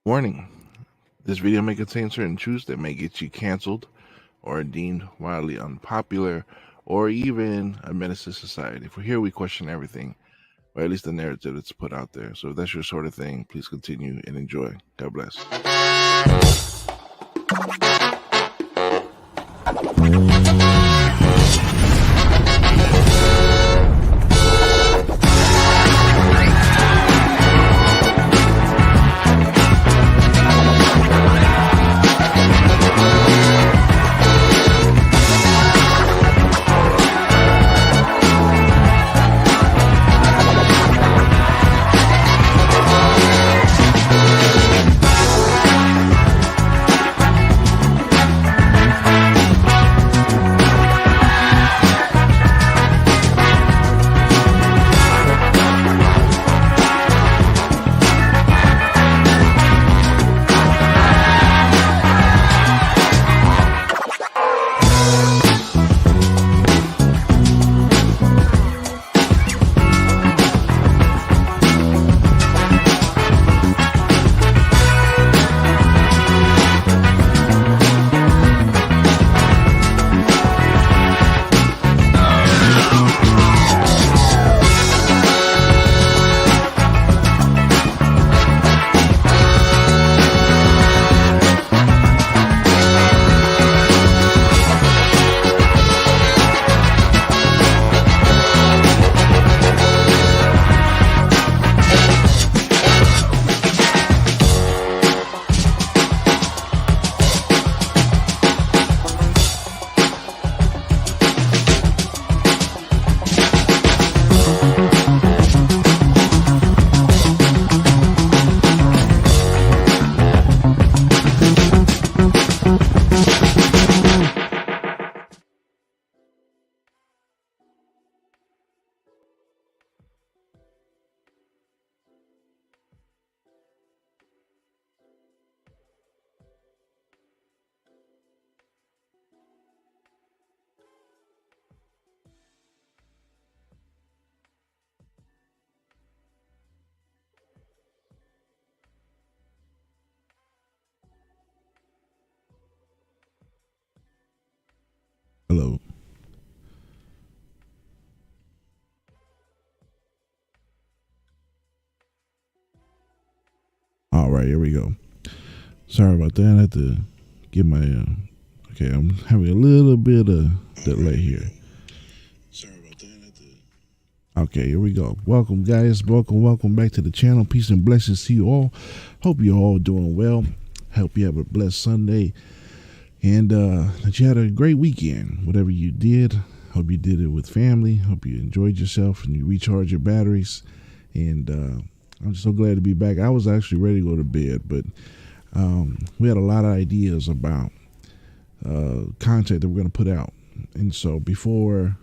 Warning: this video may contain certain truths that may get you canceled or deemed wildly unpopular or even a menace to society. For here we question everything, or at least the narrative that's put out there. So if that's your sort of thing, please continue and enjoy. God bless. Hello. All right, here we go. Sorry about that. I had to get my. Okay, I'm having a little bit of delay here. Sorry about that. Okay, here we go. Welcome, guys. Welcome back to the channel. Peace and blessings to you all. Hope you're all doing well. Hope you have a blessed Sunday. And that you had a great weekend, whatever you did. Hope you did it with family. Hope you enjoyed yourself and you recharged your batteries. And I'm just so glad to be back. I was actually ready to go to bed, but we had a lot of ideas about content that we're going to put out. And so before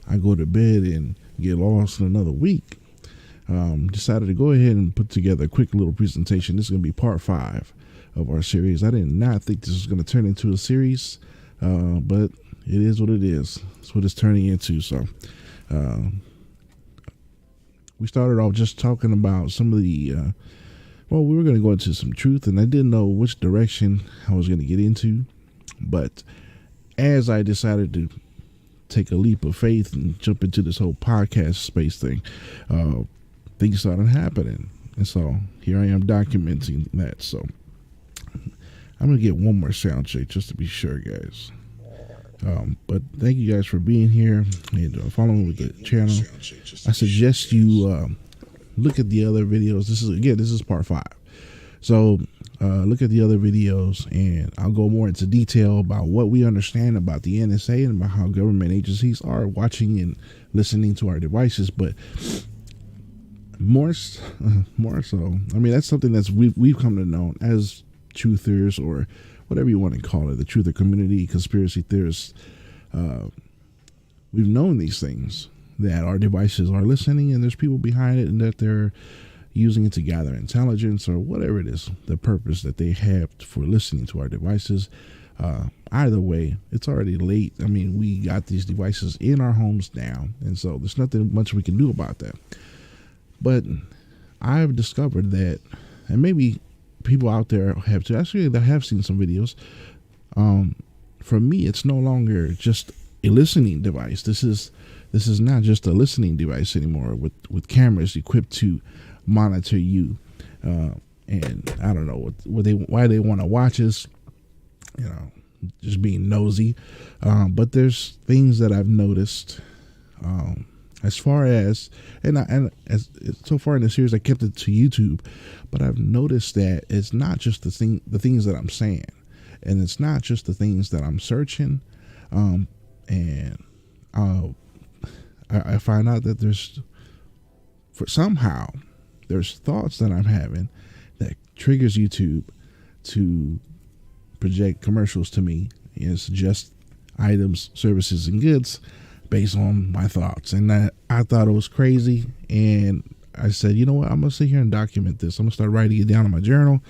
I go to bed and get lost in another week, decided to go ahead and put together a quick little presentation. This is going to be part 5 of our series. I did not think this was going to turn into a series, but it is what it is. It's what it's turning into. So we started off just talking about some of the we were going to go into some truth, and I didn't know which direction I was going to get into, but as I decided to take a leap of faith and jump into this whole podcast space thing, things started happening, and so here I am documenting that. So I'm going to get one more sound check just to be sure, guys. But thank you guys for being here and following with the channel. I suggest you look at the other videos. This is part 5. So look at the other videos, and I'll go more into detail about what we understand about the NSA and about how government agencies are watching and listening to our devices. But more so, I mean, that's something that's we've come to know as truthers, or whatever you want to call it, the truther community, conspiracy theorists. We've known these things, that our devices are listening and there's people behind it, and that they're using it to gather intelligence or whatever it is, the purpose that they have for listening to our devices. Either way, it's already late. I mean, we got these devices in our homes now, and so there's nothing much we can do about that. But I've discovered that, and maybe people out there have too. Actually, I have seen some videos. For me, it's no longer just a listening device. This is not just a listening device anymore with cameras equipped to monitor you. And I don't know why they want to watch us, just being nosy. But there's things that I've noticed, as far as, so far in the series, I kept it to YouTube, but I've noticed that it's not just the things that I'm saying, and it's not just the things that I'm searching, and I find out that there's thoughts that I'm having that triggers YouTube to project commercials to me and suggest items, services, and goods based on my thoughts. And I thought it was crazy, and I said, you know what, I'm gonna sit here and document this. I'm gonna start writing it down in my journal,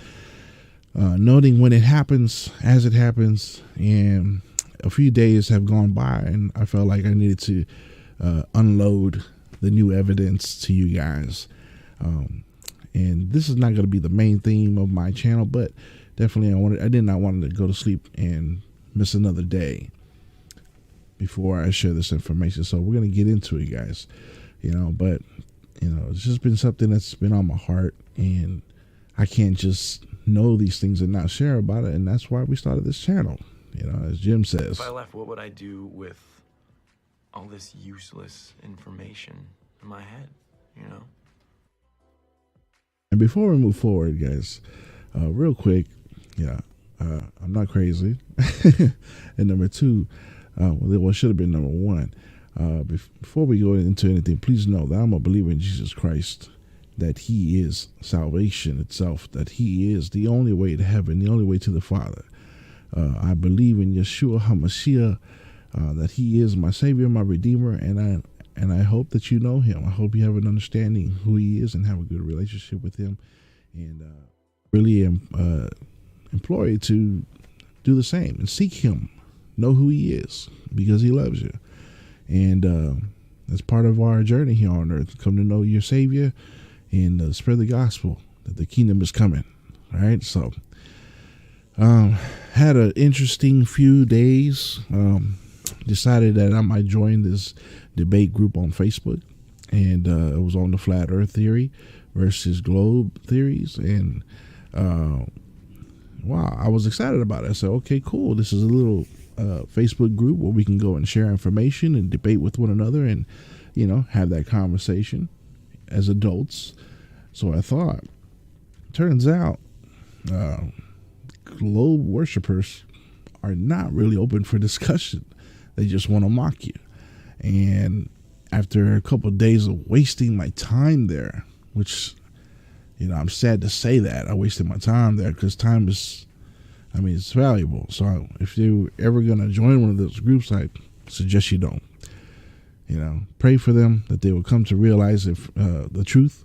noting when it happens, as it happens. And a few days have gone by, and I felt like I needed to unload the new evidence to you guys. And this is not going to be the main theme of my channel, but definitely I did not want to go to sleep and miss another day before I share this information. So we're going to get into it, guys. But it's just been something that's been on my heart, and I can't just know these things and not share about it. And that's why we started this channel. As Jim says, if I left, what would I do with all this useless information in my head, And before we move forward, guys, real quick, I'm not crazy. And number two, what should have been number one, before we go into anything, please know that I'm a believer in Jesus Christ, that he is salvation itself, that he is the only way to heaven, the only way to the Father. I believe in Yeshua HaMashiach, that he is my Savior, my Redeemer, and I hope that you know him. I hope you have an understanding who he is and have a good relationship with him. And really implore you to do the same and seek him. Know who he is, because he loves you. And that's part of our journey here on earth. Come to know your Savior and spread the gospel that the kingdom is coming. All right. So had an interesting few days. Decided that I might join this debate group on Facebook, and it was on the flat earth theory versus globe theories. And wow, I was excited about it. I said, okay, cool. This is a little Facebook group where we can go and share information and debate with one another and, have that conversation as adults. So I thought, turns out globe worshipers are not really open for discussion. They just want to mock you. And after a couple of days of wasting my time there, which, I'm sad to say that I wasted my time there, because time is, it's valuable. So if you're ever going to join one of those groups, I suggest you don't. Pray for them, that they will come to realize the truth,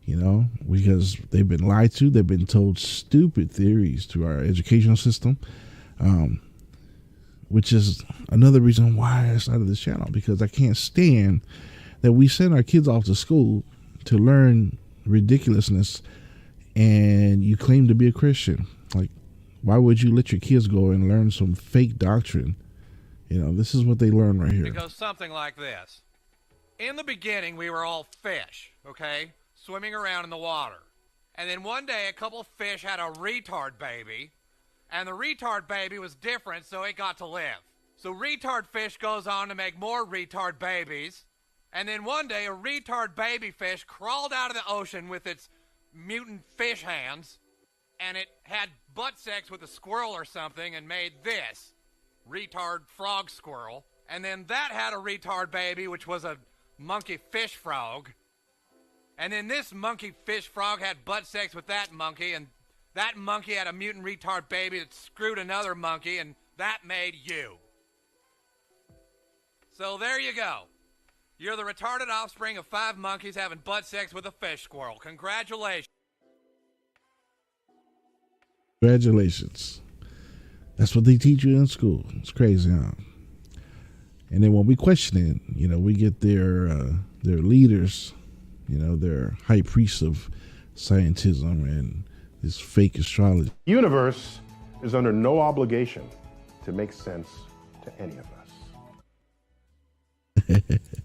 because they've been lied to. They've been told stupid theories through our educational system. Which is another reason why I started this channel, because I can't stand that we send our kids off to school to learn ridiculousness, and you claim to be a Christian. Like, why would you let your kids go and learn some fake doctrine? This is what they learn right here. It goes something like this. In the beginning, we were all fish, okay? Swimming around in the water. And then one day, a couple of fish had a retard baby. And the retard baby was different, so it got to live. So retard fish goes on to make more retard babies. And then one day, a retard baby fish crawled out of the ocean with its mutant fish hands. And it had butt sex with a squirrel or something and made this. Retard frog squirrel. And then that had a retard baby, which was a monkey fish frog. And then this monkey fish frog had butt sex with that monkey, and that monkey had a mutant retard baby that screwed another monkey, and that made you. So there you go. You're the retarded offspring of 5 monkeys having butt sex with a fish squirrel. Congratulations. Congratulations. That's what they teach you in school. It's crazy, huh? And then when we question it, we get their leaders, their high priests of scientism and this fake astrology. The universe is under no obligation to make sense to any of us.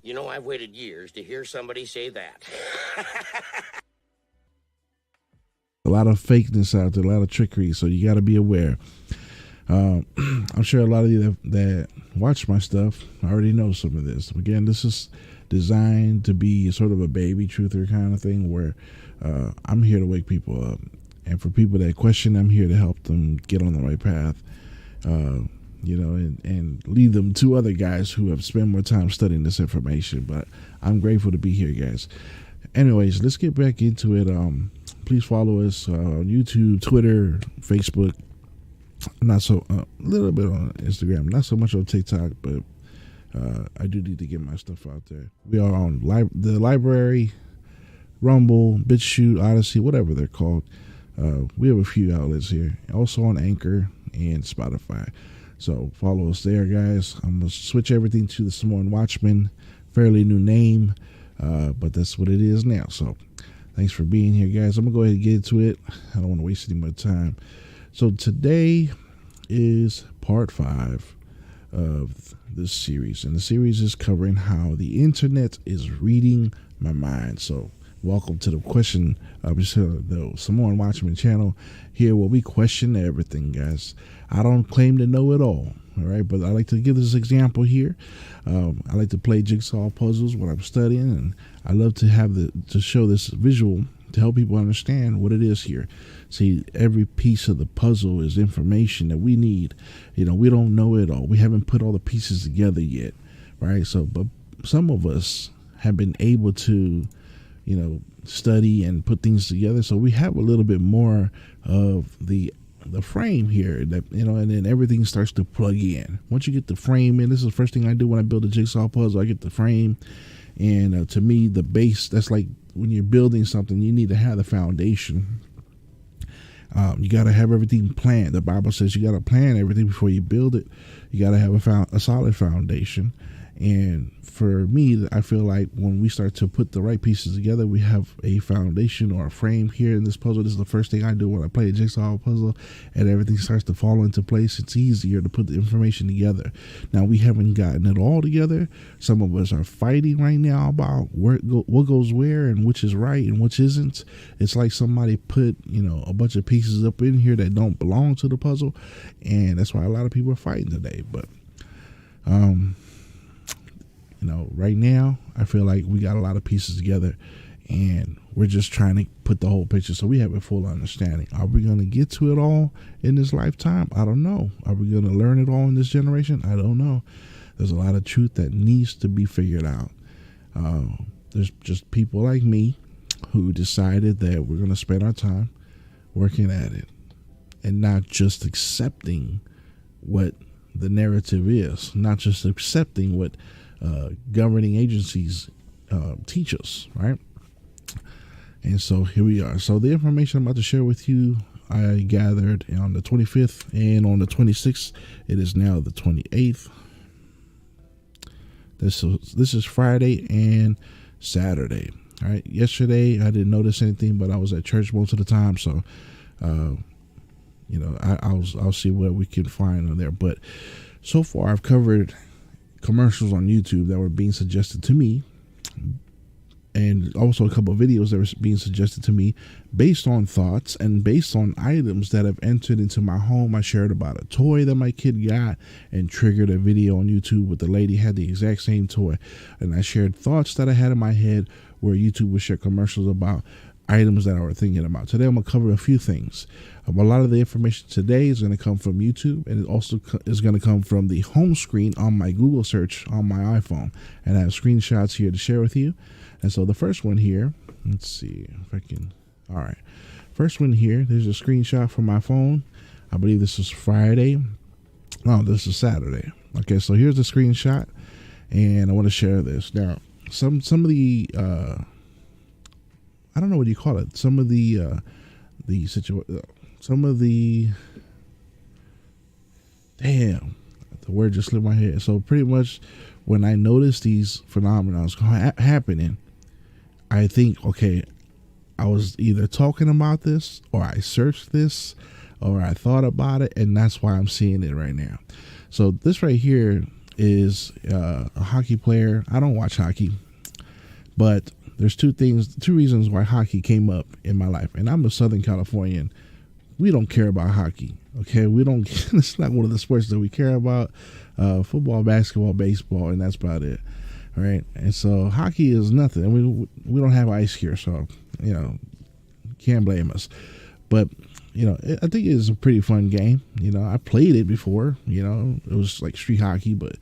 You know, I've waited years to hear somebody say that. A lot of fakeness out there, a lot of trickery, so you got to be aware. I'm sure a lot of you that watch my stuff already know some of this. Again, this is designed to be sort of a baby truther kind of thing where I'm here to wake people up. And for people that question, I'm here to help them get on the right path, and lead them to other guys who have spent more time studying this information. But I'm grateful to be here, guys. Anyways, let's get back into it. Please follow us on YouTube, Twitter, Facebook. Not so a little bit on Instagram, not so much on TikTok, but I do need to get my stuff out there. We are on the library, Rumble, BitChute, Odyssey, whatever they're called. We have a few outlets here. Also on Anchor and Spotify. So follow us there, guys. I'm gonna switch everything to the Samoan Watchman. Fairly new name, but that's what it is now. So thanks for being here, guys. I'm gonna go ahead and get into it. I don't want to waste any more time. So today is part 5 of this series, and the series is covering how the internet is reading my mind. So welcome to the question of the Samoan Watchman channel, here where we question everything, guys. I don't claim to know it all right, but I like to give this example here. I like to play jigsaw puzzles when I'm studying, and I love to have to show this visual to help people understand what it is here. See, every piece of the puzzle is information that we need. We don't know it all. We haven't put all the pieces together yet, right? So, but some of us have been able to, study and put things together. So we have a little bit more of the frame here that, and then everything starts to plug in. Once you get the frame in, this is the first thing I do when I build a jigsaw puzzle. I get the frame. And to me, the base, that's like when you're building something, you need to have the foundation. You got to have everything planned. The Bible says you got to plan everything before you build it. You got to have a solid foundation. And for me, I feel like when we start to put the right pieces together, we have a foundation or a frame here in this puzzle. This is the first thing I do when I play a jigsaw puzzle, and everything starts to fall into place. It's easier to put the information together. Now, we haven't gotten it all together. Some of us are fighting right now about what goes where and which is right and which isn't. It's like somebody put, a bunch of pieces up in here that don't belong to the puzzle, and that's why a lot of people are fighting today. But, right now, I feel like we got a lot of pieces together, and we're just trying to put the whole picture so we have a full understanding. Are we going to get to it all in this lifetime? I don't know. Are we going to learn it all in this generation? I don't know. There's a lot of truth that needs to be figured out. There's just people like me who decided that we're going to spend our time working at it and not just accepting what the narrative is, not just accepting what governing agencies teach us, right? And so here we are. So the information I'm about to share with you, I gathered on the 25th and on the 26th. It is now the 28th. This is Friday and Saturday. All right. Yesterday I didn't notice anything, but I was at church most of the time, so I'll see what we can find on there. But so far I've covered commercials on YouTube that were being suggested to me, and also a couple of videos that were being suggested to me based on thoughts and based on items that have entered into my home. I shared about a toy that my kid got and triggered a video on YouTube with the lady had the exact same toy. And I shared thoughts that I had in my head where YouTube would share commercials about items that I were thinking about. Today I'm going to cover a few things. A lot of the information today is going to come from YouTube, and it also is going to come from the home screen on my Google search on my iPhone. And I have screenshots here to share with you. And so the first one here, let's see if I can. All right. First one here, there's a screenshot from my phone. I believe this is Friday. No, this is Saturday. Okay, so here's the screenshot, and I want to share this. Now, some of the I don't know what you call it. Some of the damn, the word just slipped my head. So pretty much when I notice these phenomena happening, I think, okay, I was either talking about this, or I searched this, or I thought about it, and that's why I'm seeing it right now. So this right here is a hockey player. I don't watch hockey, but there's two reasons why hockey came up in my life. And I'm a Southern Californian. We don't care about hockey. Okay, we don't. It's not one of the sports that we care about. Football, basketball, baseball, and that's about it. All right, and so hockey is nothing. We don't have ice here, so can't blame us. But I think it's a pretty fun game. I played it before. It was like street hockey, but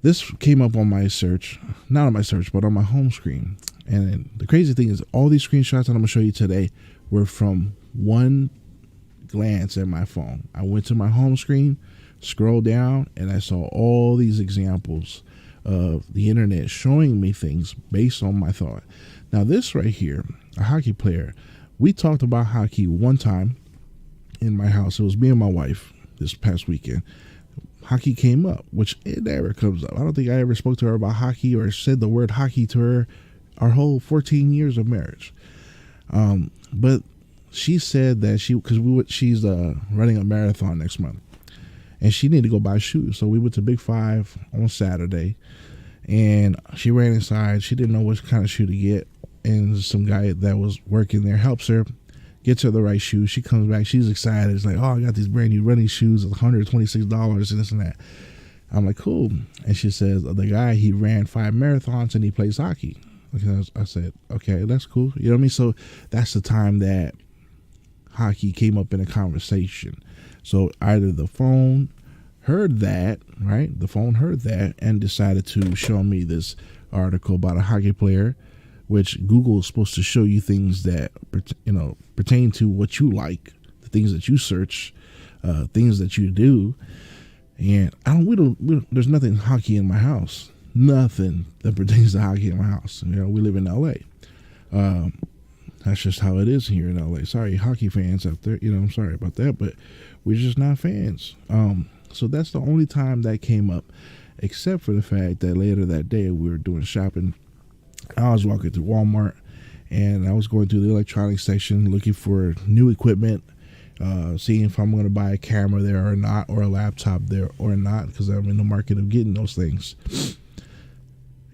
this came up on my search, not on my search, but on my home screen. And the crazy thing is, all these screenshots that I'm gonna show you today were from one glance at my phone. I went to my home screen, scrolled down, and I saw all these examples of the internet showing me things based on my thought. Now, this right here, a hockey player, we talked about hockey one time in my house. It was me and my wife this past weekend. Hockey came up, which it never comes up. I don't think I ever spoke to her about hockey or said the word hockey to her our whole 14 years of marriage. But she said that she's running a marathon next month, and she needed to go buy shoes. So we went to Big Five on Saturday, and she ran inside. She didn't know what kind of shoe to get, and some guy that was working there helps her, gets her the right shoe. She comes back, she's excited. It's like, oh, I got these brand new running shoes, $126 and this and that. I'm like, cool. And she says, the guy, he ran 5 marathons and he plays hockey. I said, okay, that's cool. You know what I mean? So that's the time that hockey came up in a conversation. So either the phone heard that, right? The phone heard that and decided to show me this article about a hockey player, which Google is supposed to show you things that pertain to what you like, the things that you search, things that you do. And there's nothing hockey in my house. Nothing that pertains to hockey in my house. We live in LA. That's just how it is here in LA. Sorry, hockey fans out there. I'm sorry about that, but we're just not fans. So that's the only time that came up, except for the fact that later that day we were doing shopping. I was walking through Walmart, and I was going through the electronics section looking for new equipment, seeing if I'm going to buy a camera there or not, or a laptop there or not, because I'm in the market of getting those things.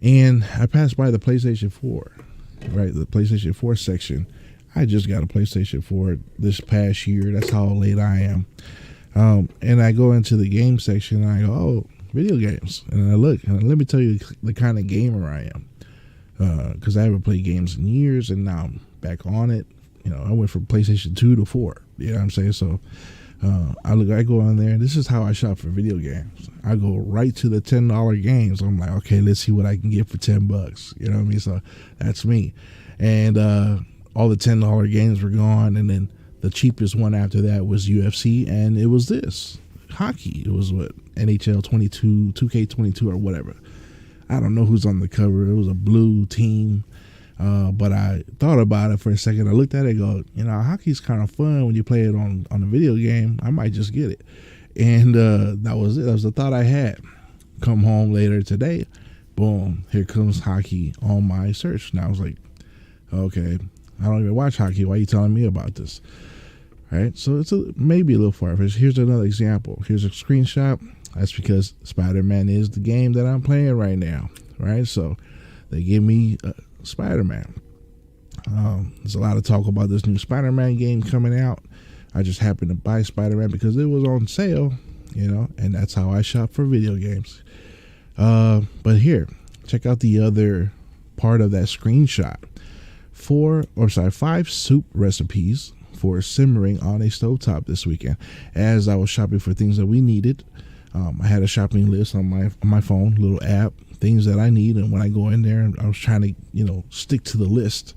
And I passed by the PlayStation 4, right? The PlayStation 4 section. I just got a PlayStation 4 this past year. That's how late I am. And I go into the game section, and I go, oh, video games. And I look, and let me tell you the kind of gamer I am. Because I haven't played games in years, and now I'm back on it. I went from PlayStation 2 to 4. You know what I'm saying? So I go on there. This is how I shop for video games. I go right to the $10 games. I'm like, okay, let's see what I can get for $10. You know what I mean? So that's me. And all the $10 games were gone, and then the cheapest one after that was UFC, and it was this hockey. It was NHL 22, 2K22, or whatever. I don't know who's on the cover. It was a blue team. But I thought about it for a second. I looked at it and go, hockey's kind of fun when you play it on a video game. I might just get it. And that was it. That was the thought I had. Come home later today. Boom. Here comes hockey on my search. And I was like, okay, I don't even watch hockey. Why are you telling me about this? Right? So it's maybe a little far-fetched. Here's another example. Here's a screenshot. That's because Spider-Man is the game that I'm playing right now, right? So they give me Spider-Man. There's a lot of talk about this new Spider-Man game coming out. I just happened to buy Spider-Man because it was on sale, and that's how I shop for video games. But here, check out the other part of that screenshot. 5 soup recipes for simmering on a stovetop this weekend. As I was shopping for things that we needed, I had a shopping list on my phone, little app, things that I need, and when I go in there, I was trying to, stick to the list.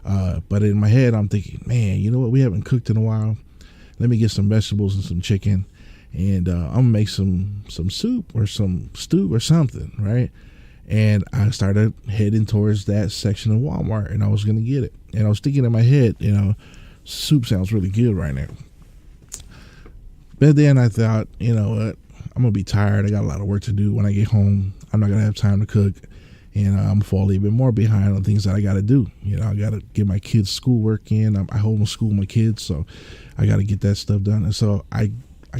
But in my head, I'm thinking, man, you know what? We haven't cooked in a while. Let me get some vegetables and some chicken, and I'm gonna make some soup or some stew or something, right? And I started heading towards that section of Walmart, and I was gonna get it. And I was thinking in my head, soup sounds really good right now. But then I thought, you know what? I'm going to be tired. I got a lot of work to do when I get home. I'm not going to have time to cook. and I'm fall a bit more behind on things that I got to do. You know, I got to get my kids' schoolwork in. I homeschool my kids, so I got to get that stuff done. And so I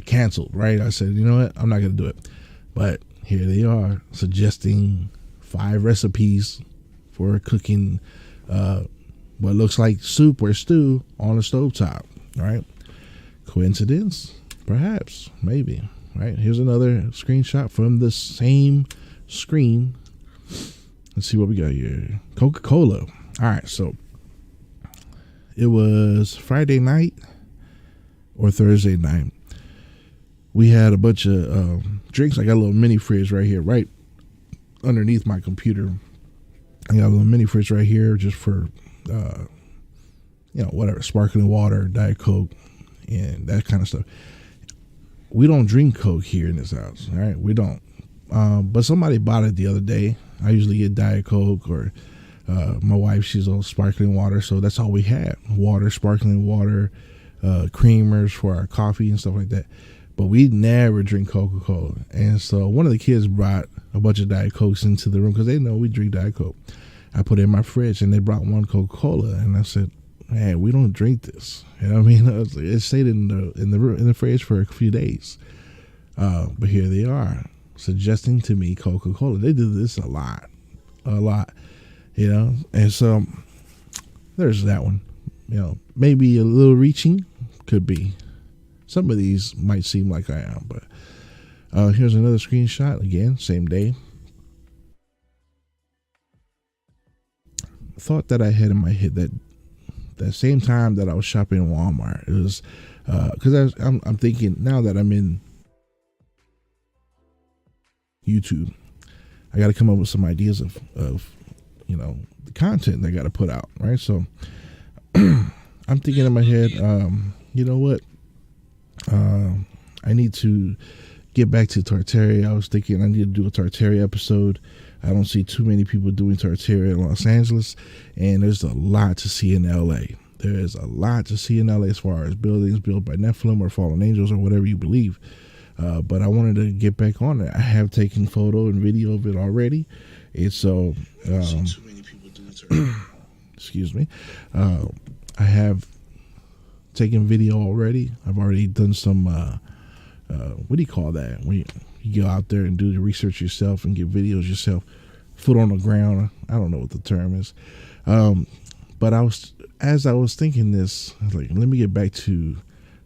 canceled, right? I said, you know what, I'm not going to do it. But here they are suggesting 5 recipes for cooking what looks like soup or stew on a stovetop, right? Coincidence? Perhaps, maybe, right? Here's another screenshot from the same screen. Let's see what we got here. Coca-Cola. All right, so it was Friday night or Thursday night. We had a bunch of drinks. I got a little mini fridge right here, right underneath my computer. I got a little mini fridge right here just for, whatever, sparkling water, Diet Coke, and that kind of stuff. We don't drink Coke here in this house, all right? We don't. But somebody bought it the other day. I usually get Diet Coke, or my wife, she's on sparkling water, so that's all we had. Water, sparkling water, creamers for our coffee and stuff like that. But we never drink Coca-Cola. And so one of the kids brought a bunch of Diet Cokes into the room because they know we drink Diet Coke. I put it in my fridge, and they brought one Coca-Cola, and I said, man, we don't drink this. You know what I mean? It stayed in the fridge for a few days. But here they are suggesting to me Coca-Cola. They do this a lot, you know? And so there's that one. You know, maybe a little reaching, could be. Some of these might seem like I am, but here's another screenshot. Again, same day. Thought that I had in my head that same time that I was shopping in Walmart. It was because I'm thinking now that I'm in YouTube, I got to come up with some ideas of the content that I got to put out, right? So I'm thinking in my head, you know what? I need to get back to Tartaria. I was thinking I need to do a Tartaria episode. I don't see too many people doing Tartaria in Los Angeles, and there's a lot to see in LA. There is a lot to see in LA as far as buildings built by Nephilim or fallen angels or whatever you believe. But I wanted to get back on it. I have taken photo and video of it already. It's so too many people doing Tartaria. Excuse me. I have taken video already. I've already done some what do you call that when you go out there and do the research yourself and get videos yourself, foot on the ground. I don't know what the term is, but as I was thinking this, I was like, let me get back to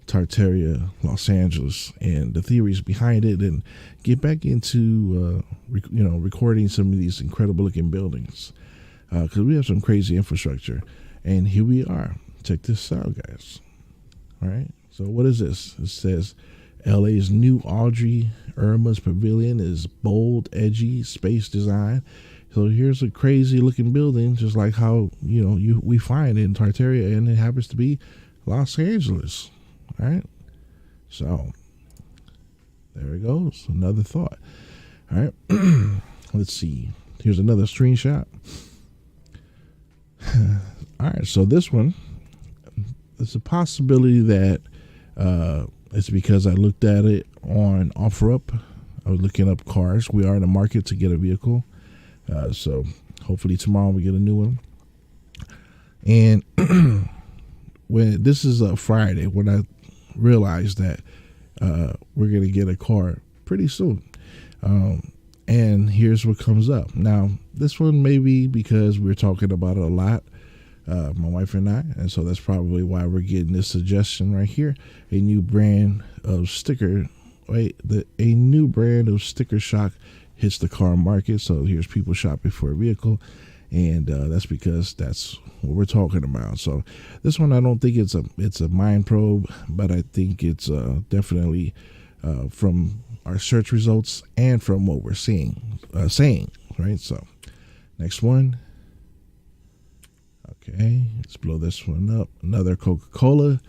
Tartaria, Los Angeles, and the theories behind it, and get back into recording some of these incredible looking buildings, because we have some crazy infrastructure. And here we are. Check this out, guys. All right, so what is this? It says LA's new Audrey Irma's Pavilion is bold, edgy space design. So here's a crazy looking building, just like how we find in Tartaria, and it happens to be Los Angeles. All right, so there it goes. Another thought. All right, let's see. Here's another screenshot. All right, so this one, it's a possibility that it's because I looked at it on OfferUp. I was looking up cars. We are in the market to get a vehicle. So hopefully tomorrow we get a new one. And when this is a Friday, when I realized that we're going to get a car pretty soon. And here's what comes up. Now, this one may be because we're talking about it a lot, my wife and I, and so that's probably why we're getting this suggestion right here. A new brand of sticker shock hits the car market. So here's people shopping for a vehicle, and that's because that's what we're talking about. So this one, I don't think it's a mind probe, but I think it's definitely from our search results and from what we're saying, right? So next one. Okay, let's blow this one up. Another Coca-Cola.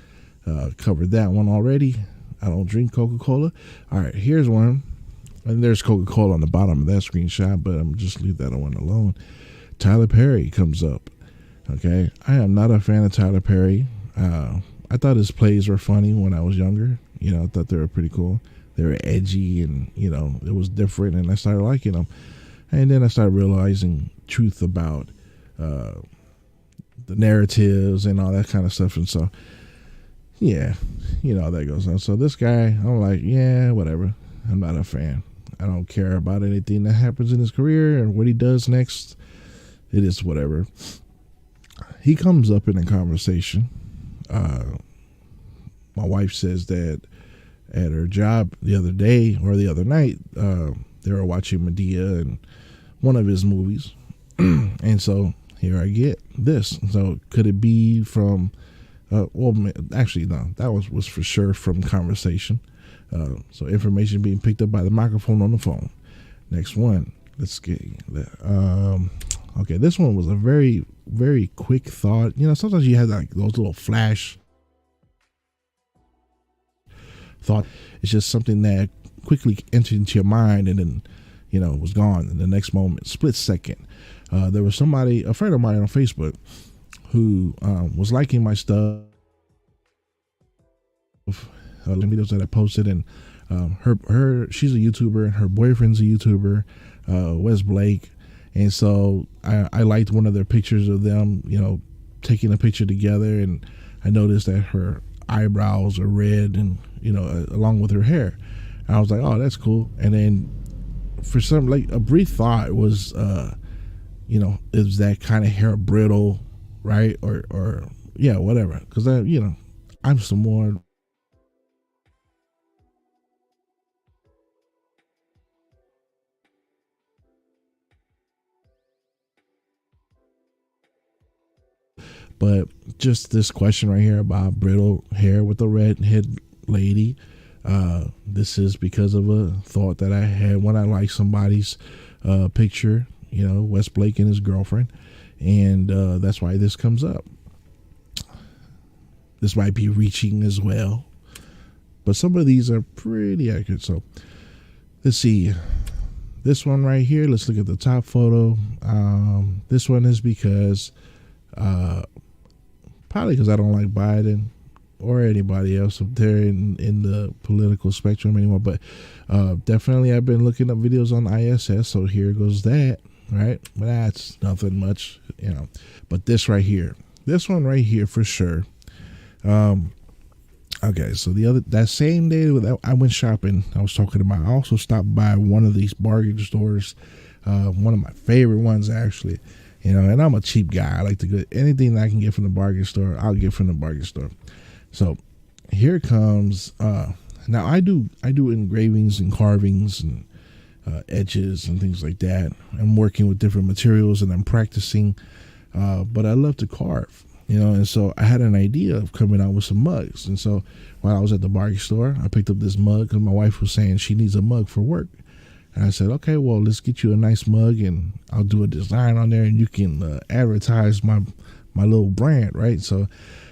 Covered that one already. I don't drink Coca-Cola. All right, here's one. And there's Coca-Cola on the bottom of that screenshot, but I'm just leave that one alone. Tyler Perry comes up. Okay, I am not a fan of Tyler Perry. I thought his plays were funny when I was younger. I thought they were pretty cool. They were edgy, and it was different, and I started liking them. And then I started realizing truth about the narratives and all that kind of stuff. And so, yeah, you know how that goes on. So this guy, I'm like, yeah, whatever. I'm not a fan. I don't care about anything that happens in his career or what he does next. It is whatever. He comes up in a conversation. My wife says that at her job the other day or the other night, they were watching Medea and one of his movies. And so here I get this. So could it be from, well, actually, no, that was for sure from conversation. So information being picked up by the microphone on the phone. Next one. Let's get, okay, this one was a very, very quick thought. You know, sometimes you have like those little flash thought. It's just something that quickly entered into your mind and then, you know, was gone in the next moment, split second. There was somebody, a friend of mine on Facebook, who was liking my stuff, videos that I posted, and she's a YouTuber, and her boyfriend's a YouTuber, Wes Blake, and so I liked one of their pictures of them, you know, taking a picture together, and I noticed that her eyebrows are red, and you know, along with her hair. And I was like, oh, that's cool. And then for some, like, a brief thought was, you know, is that kind of hair brittle, right? Or yeah, whatever. Because you know, I'm Samoan. But just this question right here about brittle hair with the red head lady. This is because of a thought that I had when I liked somebody's picture, you know, Wes Blake and his girlfriend. And that's why this comes up. This might be reaching as well. But some of these are pretty accurate. So let's see. This one right here, let's look at the top photo. This one is because probably because I don't like Biden or anybody else up there in the political spectrum anymore. But definitely I've been looking up videos on ISS, so here goes that, right? But that's nothing much, you know. But this one right here for sure. Okay, so that same day that I went shopping, I was talking about, I also stopped by one of these bargain stores, one of my favorite ones actually. You know, and I'm a cheap guy. I like to get anything that I can get from the bargain store, I'll get from the bargain store. So here comes, now I do engravings and carvings and etches and things like that. I'm working with different materials and I'm practicing, but I love to carve, you know, and so I had an idea of coming out with some mugs. And so while I was at the bargain store, I picked up this mug because my wife was saying she needs a mug for work. And I said, okay, well, let's get you a nice mug and I'll do a design on there and you can advertise my little brand, right? So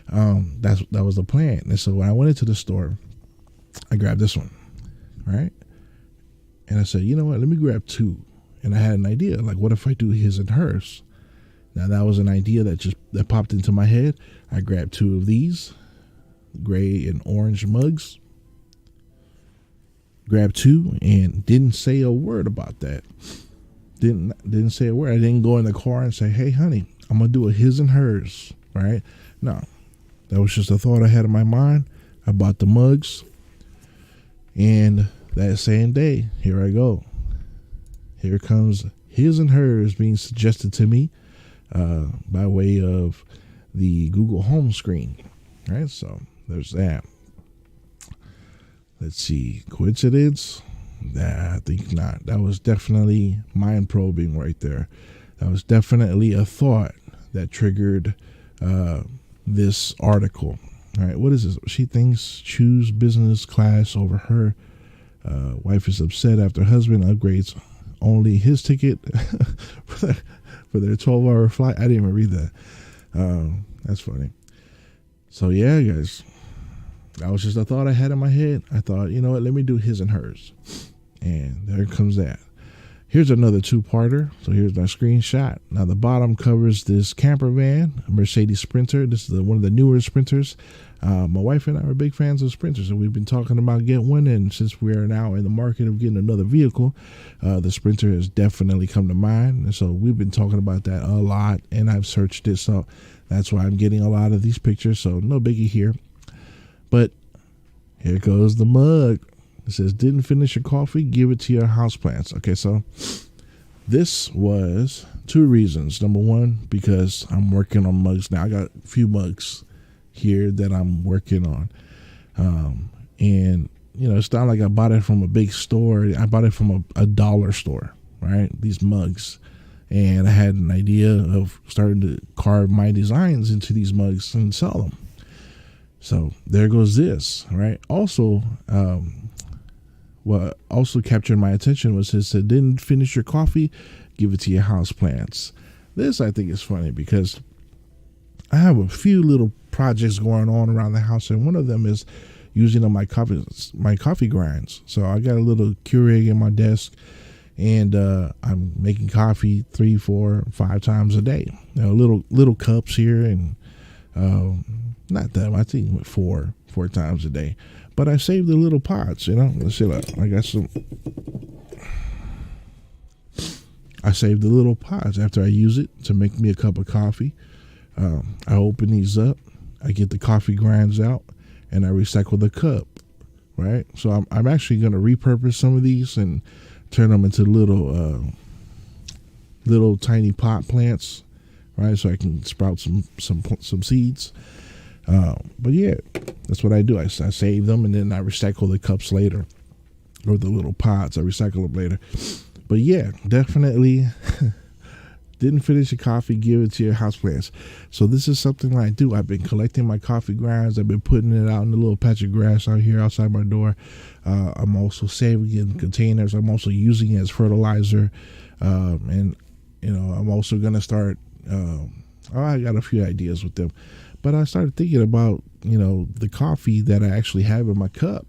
that was the plan. And so when I went into the store, I grabbed this one, right? And I said, you know what, let me grab two. And I had an idea, like, what if I do his and hers? Now that was an idea that popped into my head. I grabbed two of these gray and orange mugs. Grabbed two and didn't say a word about that. Didn't say a word. I didn't go in the car and say, hey, honey, I'm going to do a his and hers, right? No, that was just a thought I had in my mind. I bought the mugs. And that same day, here I go. Here comes his and hers being suggested to me by way of the Google home screen, right? So there's that. Let's see, coincidence? Nah, I think not. That was definitely mind probing right there. That was definitely a thought that triggered this article. All right, what is this? She thinks choose business class over her. Wife is upset after husband upgrades only his ticket for their 12-hour flight. I didn't even read that. That's funny. So yeah, guys. That was just a thought I had in my head. I thought, you know what, let me do his and hers. And there comes that. Here's another two-parter. So here's my screenshot. Now the bottom covers this camper van, a Mercedes Sprinter. This is one of the newer Sprinters. My wife and I are big fans of Sprinters, and we've been talking about getting one. And since we are now in the market of getting another vehicle, the Sprinter has definitely come to mind. And so we've been talking about that a lot, and I've searched it. So that's why I'm getting a lot of these pictures. So no biggie here. But here goes the mug. It says, didn't finish your coffee, give it to your houseplants. Okay, so this was two reasons. Number one, because I'm working on mugs now. I got a few mugs here that I'm working on. And, you know, it's not like I bought it from a big store. I bought it from a dollar store, right? These mugs. And I had an idea of starting to carve my designs into these mugs and sell them. So there goes this, right? Also, what also captured my attention was it said, didn't finish your coffee, give it to your house plants. This I think is funny because I have a few little projects going on around the house, and one of them is using on my coffee grinds. So I got a little Keurig in my desk, and I'm making coffee 3, 4, 5 times a day. You know, little cups here, and not that I think 4 times a day. But I saved the little pots, you know. Let's see, I got some. I saved the little pots after I use it to make me a cup of coffee. I open these up, I get the coffee grinds out, and I recycle the cup, right? So I'm actually going to repurpose some of these and turn them into little tiny pot plants, right? So I can sprout some seeds. But yeah, that's what I do. I save them, and then I recycle the cups later, or the little pots. I recycle them later. But yeah, definitely didn't finish your coffee, give it to your houseplants. So this is something I do. I've been collecting my coffee grinds. I've been putting it out in the little patch of grass out here outside my door. I'm also saving it in containers. I'm also using it as fertilizer. And, you know, I'm also going to start, I got a few ideas with them. But I started thinking about, you know, the coffee that I actually have in my cup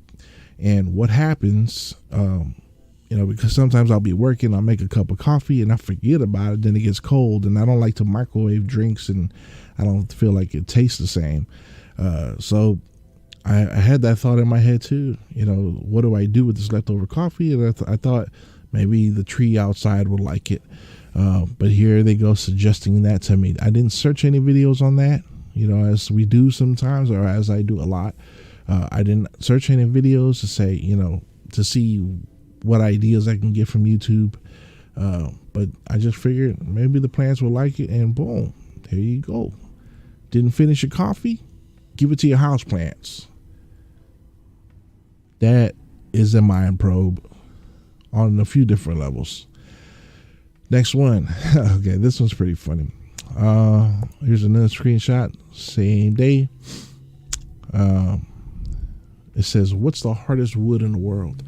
and what happens, you know, because sometimes I'll be working, I'll make a cup of coffee and I forget about it, then it gets cold, and I don't like to microwave drinks, and I don't feel like it tastes the same. So I had that thought in my head too, you know, what do I do with this leftover coffee? And I thought maybe the tree outside would like it. But here they go suggesting that to me. I didn't search any videos on that, you know, as we do sometimes, or as I do a lot. I didn't search any videos to say, you know, to see what ideas I can get from YouTube. But I just figured maybe the plants will like it, and boom, there you go. Didn't finish your coffee? Give it to your house plants. That is a mind probe on a few different levels. Next one. Okay, this one's pretty funny. Here's another screenshot. Same day. It says, what's the hardest wood in the world?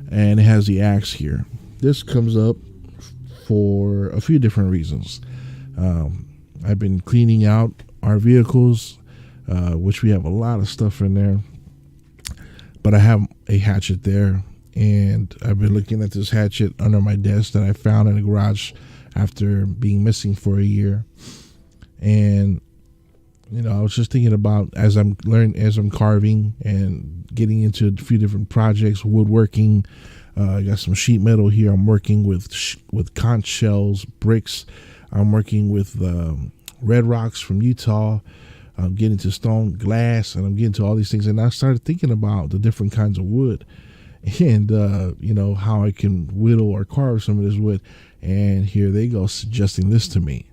And it has the axe here. This comes up for a few different reasons. I've been cleaning out our vehicles, which we have a lot of stuff in there. But I have a hatchet there, and I've been looking at this hatchet under my desk that I found in the garage after being missing for a year. And, you know, I was just thinking about as I'm carving and getting into a few different projects, woodworking. I got some sheet metal here. I'm working with conch shells, bricks. I'm working with red rocks from Utah. I'm getting to stone glass, and I'm getting to all these things. And I started thinking about the different kinds of wood, and you know, how I can whittle or carve some of this wood. And here they go suggesting this to me.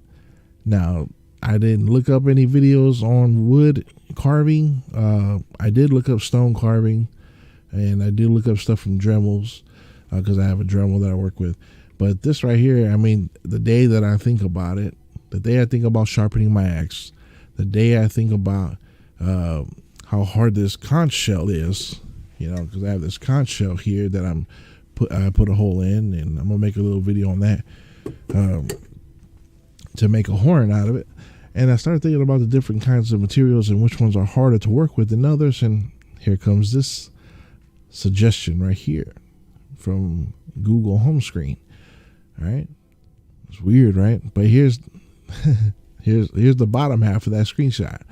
Now, I didn't look up any videos on wood carving. I did look up stone carving, and I did look up stuff from Dremels, because I have a Dremel that I work with. But this right here, I mean, the day that I think about it, the day I think about sharpening my axe, the day I think about how hard this conch shell is, you know, because I have this conch shell here that I put a hole in, and I'm gonna make a little video on that to make a horn out of it. And I started thinking about the different kinds of materials and which ones are harder to work with than others. And here comes this suggestion right here from Google home screen. All right, it's weird, right? But here's here's the bottom half of that screenshot.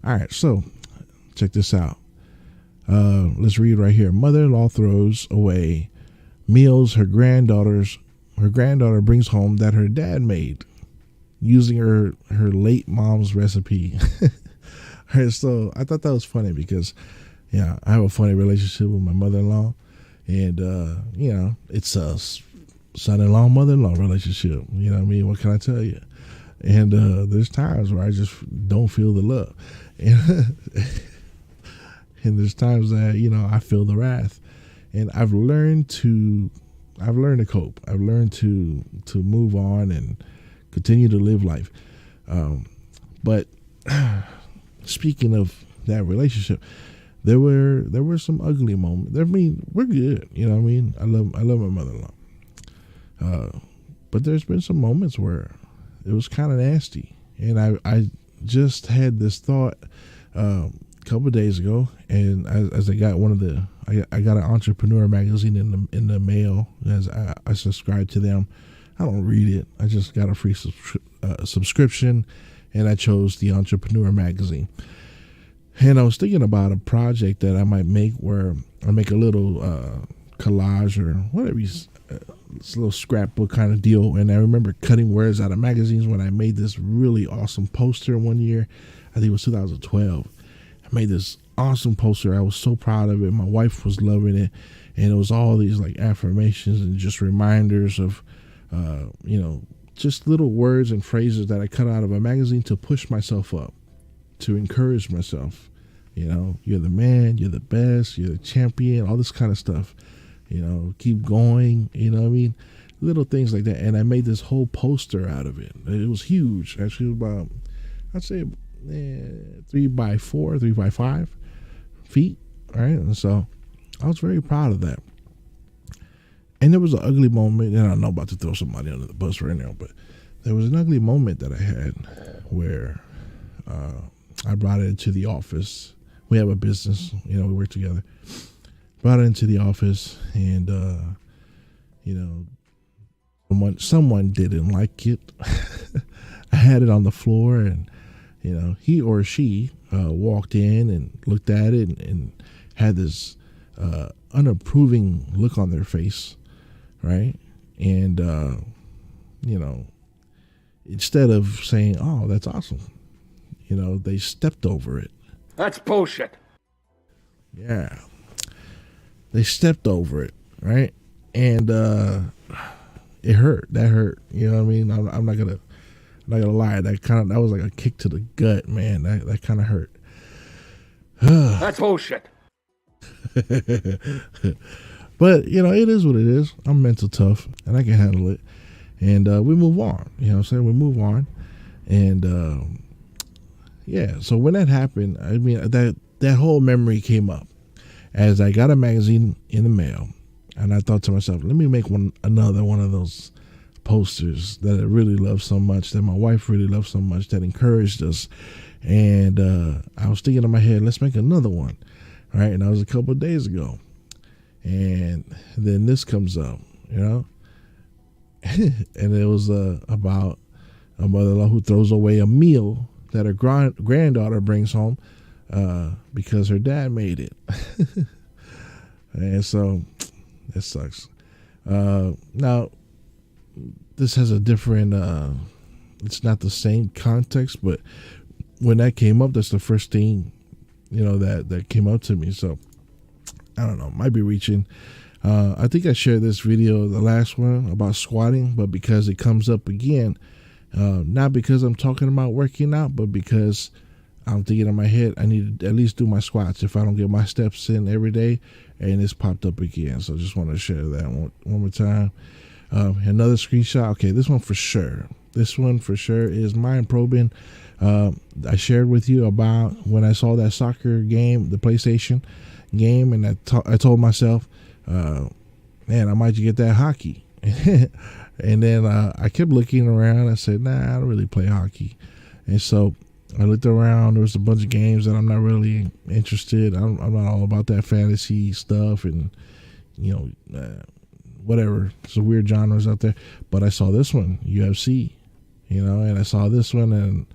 All right, so check this out. Let's read right here. Mother-in-law throws away meals her granddaughter brings home that her dad made using her late mom's recipe. All right, so I thought that was funny because, yeah, I have a funny relationship with my mother-in-law, and it's a son-in-law, mother-in-law relationship. You know what I mean? What can I tell you? And there's times where I just don't feel the love, and, and there's times that I feel the wrath, and I've learned to cope. I've learned to move on and continue to live life. But speaking of that relationship, there were some ugly moments. I mean, we're good. You know what I mean? I love my mother-in-law. But there's been some moments where it was kind of nasty. And I just had this thought a couple of days ago, and as I got I got an entrepreneur magazine in the mail, as I subscribe to them. I don't read it. I just got a free subscription, and I chose the Entrepreneur magazine. And I was thinking about a project that I might make where I make a little collage or whatever, it's a little scrapbook kind of deal. And I remember cutting words out of magazines when I made this really awesome poster one year. I think it was 2012. I made this awesome poster. I was so proud of it. My wife was loving it. And it was all these like affirmations and just reminders of, just little words and phrases that I cut out of a magazine to push myself up, to encourage myself. You're the man, you're the best, you're the champion, all this kind of stuff. Keep going, you know what I mean? Little things like that. And I made this whole poster out of it. It was huge. Actually, it was about, I'd say 3x4, 3x5 feet. Right. And so I was very proud of that. And there was an ugly moment, and I'm not about to throw somebody under the bus right now, but there was an ugly moment that I had where I brought it into the office. We have a business, we work together. Brought it into the office, and someone didn't like it. I had it on the floor, and he or she walked in and looked at it and had this unapproving look on their face, right? And instead of saying, "Oh, that's awesome," they stepped over it. That's bullshit. Yeah. They stepped over it, right? And it hurt. That hurt. You know what I mean? I'm not gonna lie. That was like a kick to the gut, man. That kind of hurt. That's bullshit. But it is what it is. I'm mental tough, and I can handle it. And we move on. You know what I'm saying? We move on. And so when that happened, I mean, that whole memory came up as I got a magazine in the mail, and I thought to myself, let me make another one of those posters that I really love so much, that my wife really loved so much, that encouraged us. And I was thinking in my head, let's make another one, right? And that was a couple of days ago. And then this comes up, and it was about a mother-in-law who throws away a meal that her granddaughter brings home because her dad made it. And so it sucks. Now, this has a different, it's not the same context, but when that came up, that's the first thing, that came up to me. So I don't know, might be reaching. I think I shared this video, the last one, about squatting, but because it comes up again, not because I'm talking about working out, but because I'm thinking in my head, I need to at least do my squats if I don't get my steps in every day, and it's popped up again. So just want to share that one more time. Another screenshot. Okay, this one for sure. This one for sure is mind probing. I shared with you about when I saw that soccer game, the PlayStation game, and I told myself, man, I might get that hockey. And then I kept looking around. I said, nah, I don't really play hockey. And so I looked around. There was a bunch of games that I'm not really interested. I'm not all about that fantasy stuff and whatever, some weird genres out there. But I saw this one, UFC, and I saw this one, and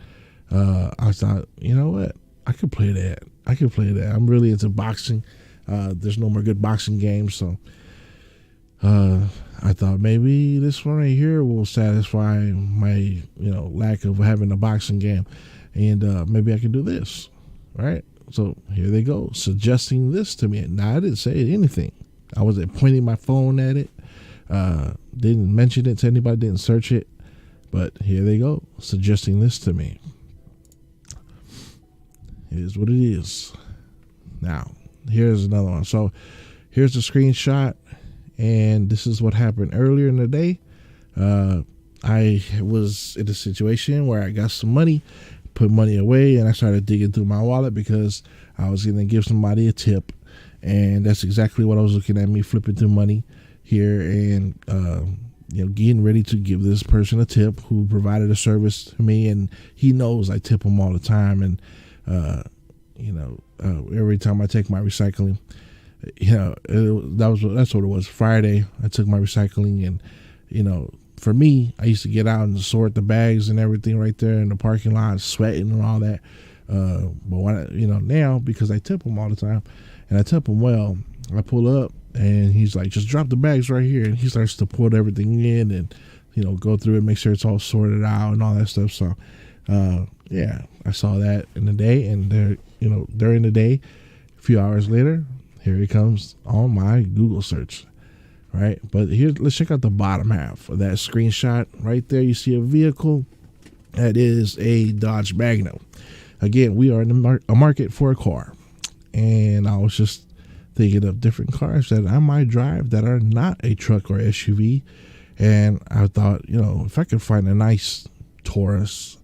I thought, you know what, I could play that. I'm really into boxing. There's no more good boxing games, so I thought maybe this one right here will satisfy my lack of having a boxing game, and maybe I can do this, right? So here they go, suggesting this to me. Now, I didn't say anything. I wasn't pointing my phone at it. Didn't mention it to anybody. Didn't search it. But here they go, suggesting this to me. It is what it is. Now, here's another one. So here's the screenshot, and this is what happened earlier in the day. I was in a situation where I got some money, put money away, and I started digging through my wallet because I was going to give somebody a tip. And that's exactly what I was looking at, me flipping through money here and, getting ready to give this person a tip who provided a service to me. And he knows I tip him all the time. And, every time I take my recycling, that's what it was. Friday, I took my recycling, and, for me, I used to get out and sort the bags and everything right there in the parking lot, sweating and all that. But when now, because I tip him all the time, and I tip him well, I pull up and he's like, just drop the bags right here. And he starts to put everything in and, go through it, make sure it's all sorted out and all that stuff. So, I saw that in the day, and there, during the day, a few hours later, here he comes on my Google search, right? But here, let's check out the bottom half of that screenshot. Right there, you see a vehicle. That is a Dodge Magnum. Again, we are in a market for a car. And I was just thinking of different cars that I might drive that are not a truck or SUV. And I thought, if I could find a nice Taurus,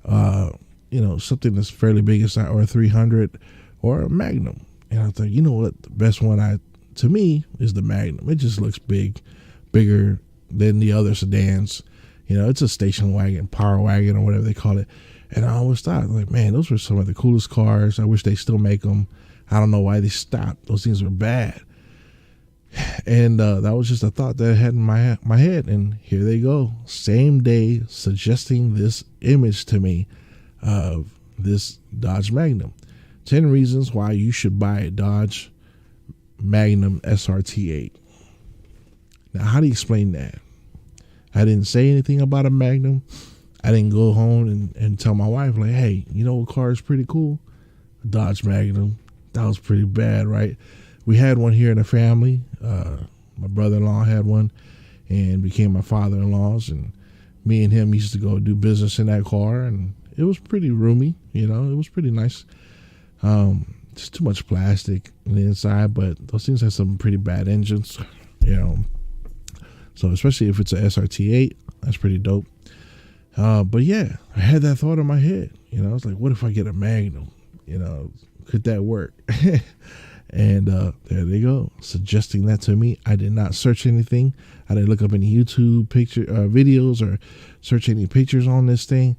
something that's fairly big inside, or a 300 or a Magnum. And I thought, what, the best one to me is the Magnum. It just looks bigger than the other sedans. It's a station wagon, power wagon, or whatever they call it. And I always thought, like, man, those were some of the coolest cars. I wish they still make them. I don't know why they stopped. Those things were bad. And that was just a thought that I had in my head. And here they go. Same day, suggesting this image to me of this Dodge Magnum. 10 reasons why you should buy a Dodge Magnum SRT8. Now, how do you explain that? I didn't say anything about a Magnum. I didn't go home and tell my wife, like, hey, what car is pretty cool? A Dodge Magnum. That was pretty bad, right? We had one here in the family. My brother-in-law had one and became my father-in-law's. And me and him used to go do business in that car. And it was pretty roomy, it was pretty nice. Just too much plastic on the inside, but those things have some pretty bad engines, So especially if it's a SRT8, that's pretty dope. But yeah, I had that thought in my head. I was like, what if I get a Magnum? Could that work? And there they go, suggesting that to me. I did not search anything. I didn't look up any YouTube videos or search any pictures on this thing.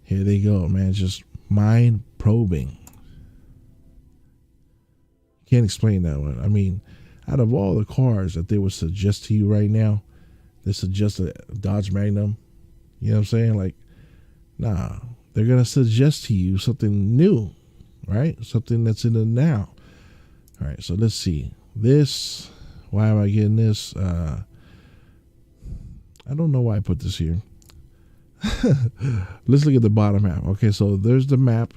Here they go, man. Just mind probing. Can't explain that one. I mean, out of all the cars that they would suggest to you right now, they suggest a Dodge Magnum. You know what I'm saying? Like, nah, they're going to suggest to you something new, right? Something that's in the now. All right, so let's see. This, why am I getting this? I don't know why I put this here. Let's look at the bottom half. Okay, so there's the map,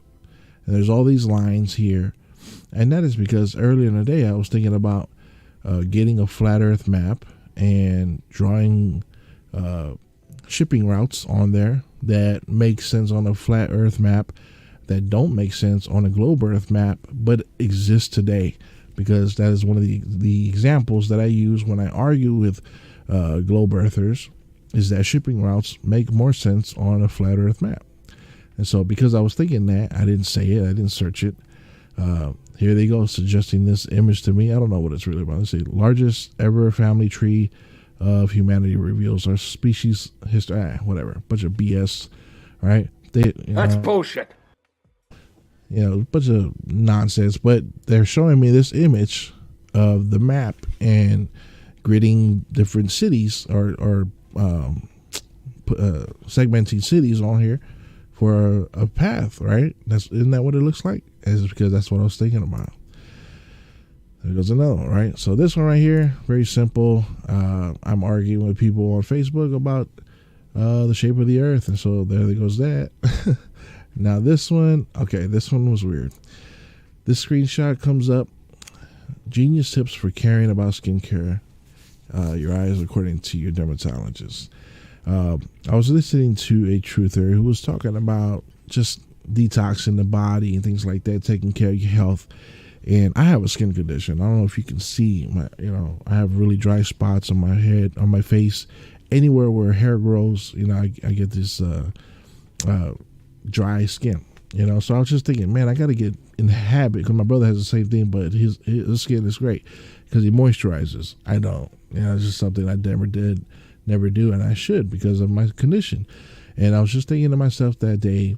and there's all these lines here. And that is because earlier in the day, I was thinking about getting a flat earth map and drawing shipping routes on there that make sense on a flat earth map, that don't make sense on a globe earth map, but exist today, because that is one of the examples that I use when I argue with globe earthers, is that shipping routes make more sense on a flat earth map. And so because I was thinking that, I didn't say it, I didn't search it. Here they go, suggesting this image to me. I don't know what it's really about. Let's see. Largest ever family tree of humanity reveals our species history. Whatever. Bunch of BS, right? That's bullshit. Bunch of nonsense. But they're showing me this image of the map and gridding different cities or segmenting cities on here for a path, right? Isn't that what it looks like? It's because that's what I was thinking about. There goes another one, right? So this one right here, very simple. I'm arguing with people on Facebook about the shape of the earth, and so there goes that. Now this one, okay, this one was weird. This screenshot comes up. Genius tips for caring about skincare. Your eyes, according to your dermatologist. I was listening to a truther who was talking about just detoxing the body and things like that, taking care of your health. And I have a skin condition. I don't know if you can see I have really dry spots on my head, on my face, anywhere where hair grows. I get this dry skin. So I was just thinking, man, I got to get in the habit, because my brother has the same thing, but his skin is great because he moisturizes. I don't. It's just something I never do, and I should because of my condition. And I was just thinking to myself that day,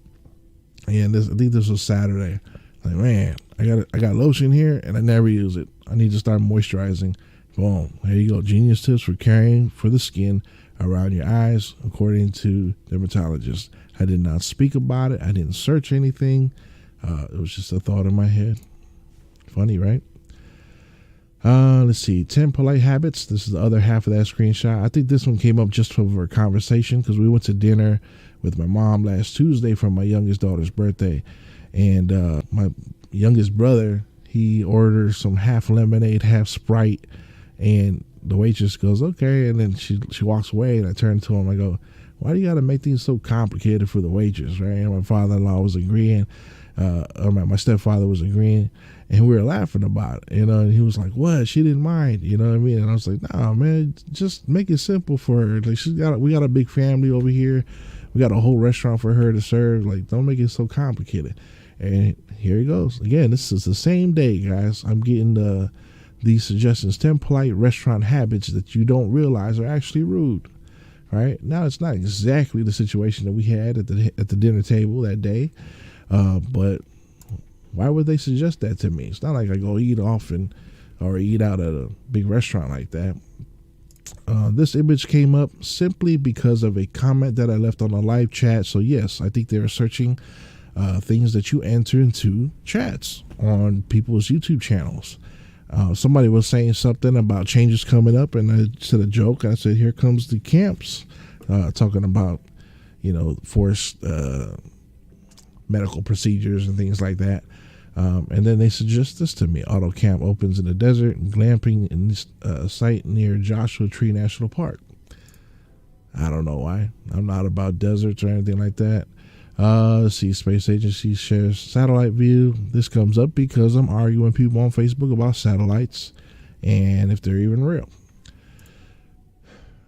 and I think this was Saturday, like, man, I got lotion here and I never use it. I need to start moisturizing. Boom, here you go. Genius tips for caring for the skin around your eyes, according to dermatologists. I did not speak about it. I didn't search anything. It was just a thought in my head. Funny, right? Let's see. 10 polite habits. This is the other half of that screenshot. I think this one came up just for a conversation because we went to dinner with my mom last Tuesday for my youngest daughter's birthday. And my youngest brother, he orders some half lemonade, half Sprite. And the waitress goes, okay. And then she walks away, and I turn to him. I go, why do you got to make things so complicated for the waitress, right? And my father-in-law was agreeing. My stepfather was agreeing. And we were laughing about it, and he was like, what? She didn't mind, you know what I mean? And I was like, no, man, just make it simple for her. Like, we got a big family over here. We got a whole restaurant for her to serve. Like, don't make it so complicated. And here he goes. Again, this is the same day, guys. I'm getting these suggestions, 10 polite restaurant habits that you don't realize are actually rude. Right? Now, it's not exactly the situation that we had at the dinner table that day, but why would they suggest that to me? It's not like I go eat often or eat out at a big restaurant like that. This image came up simply because of a comment that I left on a live chat. So yes, I think they're searching things that you enter into chats on people's YouTube channels. Somebody was saying something about changes coming up, and I said a joke. I said, here comes the camps, talking about, forced medical procedures and things like that. And then they suggest this to me. Auto camp opens in the desert, glamping in this site near Joshua Tree National Park. I don't know why. I'm not about deserts or anything like that. Let's see, Space Agency shares satellite view. This comes up because I'm arguing with people on Facebook about satellites and if they're even real.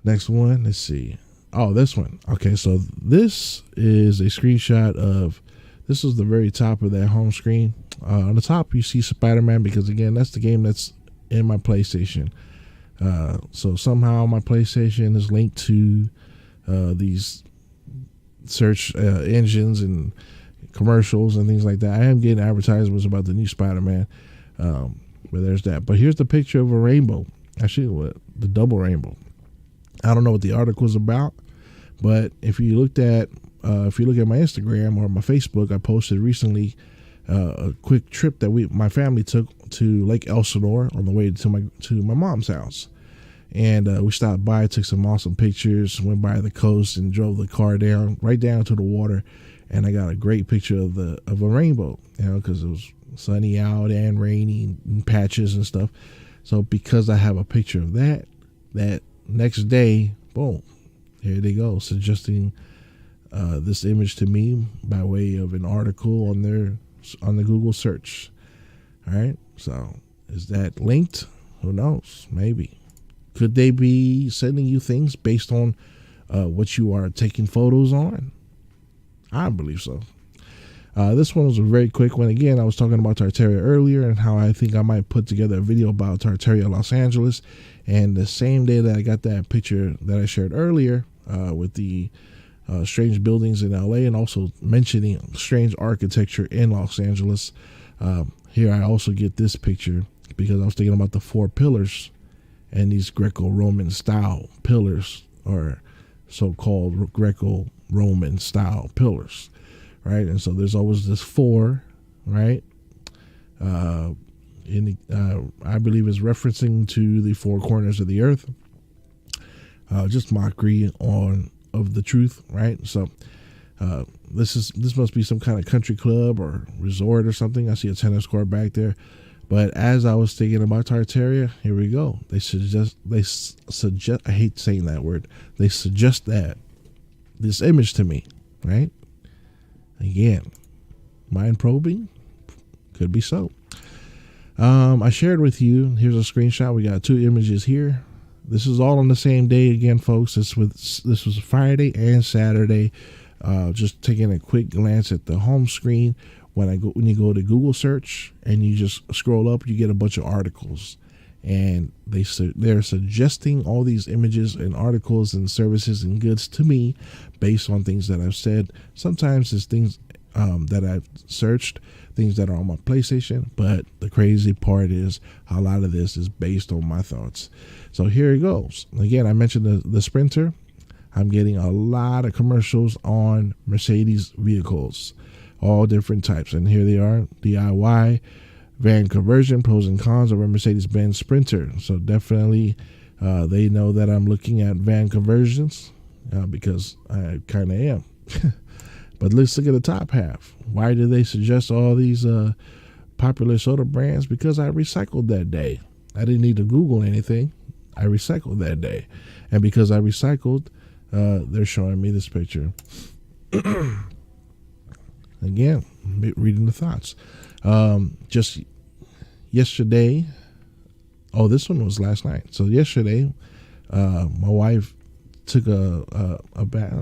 Next one, let's see. Oh, this one. Okay, so this is a screenshot of, this is the very top of that home screen. On the top, you see Spider-Man because, again, that's the game that's in my PlayStation. So somehow my PlayStation is linked to these search engines and commercials and things like that. I am getting advertisements about the new Spider-Man, but there's that. But here's the picture of a rainbow. Actually, the double rainbow. I don't know what the article is about, but if you look at my Instagram or my Facebook, I posted recently a quick trip that my family took to Lake Elsinore on the way to my mom's house. And we stopped by, took some awesome pictures, went by the coast and drove the car right down to the water. And I got a great picture of a rainbow, because it was sunny out and rainy and patches and stuff. So because I have a picture of that next day, boom, here they go, suggesting this image to me by way of an article on the Google search. All right, so is that linked? Who knows? Maybe. Could they be sending you things based on what you are taking photos on? I believe so. This one was a very quick one. Again, I was talking about Tartaria earlier and how I think I might put together a video about Tartaria, Los Angeles. And the same day that I got that picture that I shared earlier with the strange buildings in LA and also mentioning strange architecture in Los Angeles, here I also get this picture because I was thinking about the 4 pillars and these Greco-Roman style pillars, or so-called Greco-Roman style pillars, right? And so there's always this 4, right? I believe is referencing to the 4 corners of the earth. Just mockery of the truth, right? So this must be some kind of country club or resort or something. I see a tennis court back there. But as I was thinking about Tartaria, here we go. They suggest. I hate saying that word. They suggest this image to me, right? Again, mind probing, could be so. I shared with you. Here's a screenshot. We got 2 images here. This is all on the same day again, folks. This was Friday and Saturday. Just taking a quick glance at the home screen. When you go to Google search and you just scroll up, you get a bunch of articles, and they're suggesting all these images and articles and services and goods to me based on things that I've said. Sometimes it's things that I've searched, things that are on my PlayStation, but the crazy part is a lot of this is based on my thoughts. So here it goes. Again, I mentioned the Sprinter. I'm getting a lot of commercials on Mercedes vehicles, all different types. And here they are: DIY, van conversion, pros and cons of a Mercedes-Benz Sprinter. So definitely they know that I'm looking at van conversions because I kind of am. But let's look at the top half. Why do they suggest all these popular soda brands? Because I recycled that day. I didn't need to Google anything. I recycled that day. And because I recycled, they're showing me this picture. Again, reading the thoughts. Just yesterday, this one was last night. So yesterday, my wife took a bath.